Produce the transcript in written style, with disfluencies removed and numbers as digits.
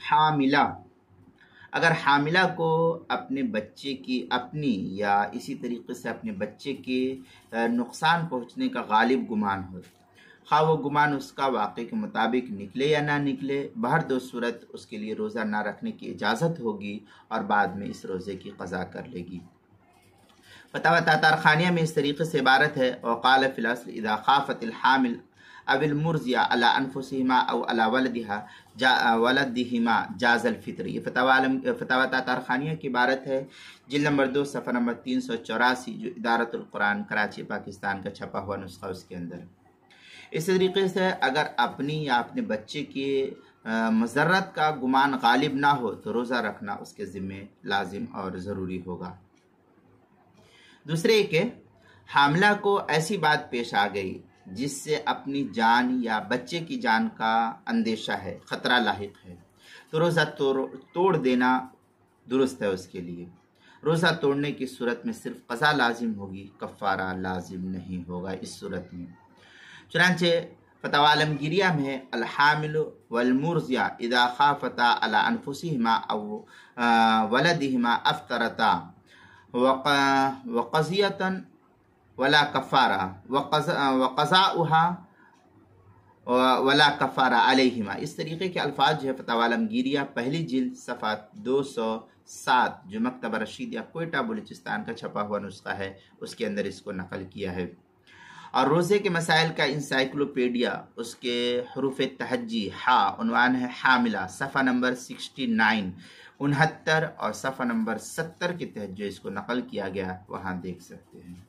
حاملہ، اگر حاملہ کو اپنے بچے کی اپنی یا اسی طریقے سے اپنے بچے کے نقصان پہنچنے کا غالب گمان ہو، خواہ وہ گمان اس کا واقعے کے مطابق نکلے یا نہ نکلے، بہر دو صورت اس کے لیے روزہ نہ رکھنے کی اجازت ہوگی اور بعد میں اس روزے کی قضا کر لے گی۔ فتاوی تاتارخانیہ میں اس طریقے سے عبارت ہے: وقال فی الاصل اذا خافت الحامل او المرضع على انفسهما او على ولدهما جاز الفطر۔ یہ فتاوی تاتارخانیہ کی عبارت ہے، جلد نمبر 2 صفحہ نمبر 384، جو ادارت القرآن کراچی پاکستان کا چھپا ہوا نسخہ اس کے اندر۔ اس طریقے سے اگر اپنی یا اپنے بچے کی مضرت کا گمان غالب نہ ہو تو روزہ رکھنا اس کے ذمہ لازم اور ضروری ہوگا۔ دوسرے کہ حاملہ کو ایسی بات پیش آ گئی جس سے اپنی جان یا بچے کی جان کا اندیشہ ہے، خطرہ لاحق ہے، تو روزہ توڑ دینا درست ہے اس کے لیے۔ روزہ توڑنے کی صورت میں صرف قضا لازم ہوگی، کفارہ لازم نہیں ہوگا اس صورت میں۔ چنانچہ فتاوی عالمگیریہ میں ہے: الحامل والمرضع اذا خافتا على انفسهما او ولدهما افطرتا وقضیتا ولا کفارہ وقضاؤها ولا کفارہ علیہما۔ اس طریقے کے الفاظ جو ہے فتاوی عالمگیریہ پہلی جلد صفحہ 207، جو مکتبہ رشیدیہ کوئٹہ بلوچستان کا چھپا ہوا نسخہ ہے، اس کے اندر اس کو نقل کیا ہے۔ اور روزے کے مسائل کا انسائکلوپیڈیا، اس کے حروف تہجی عنوان ہے حاملہ، صفحہ نمبر 69 اور صفحہ نمبر 70 کے تحت جو اس کو نقل کیا گیا وہاں دیکھ سکتے ہیں۔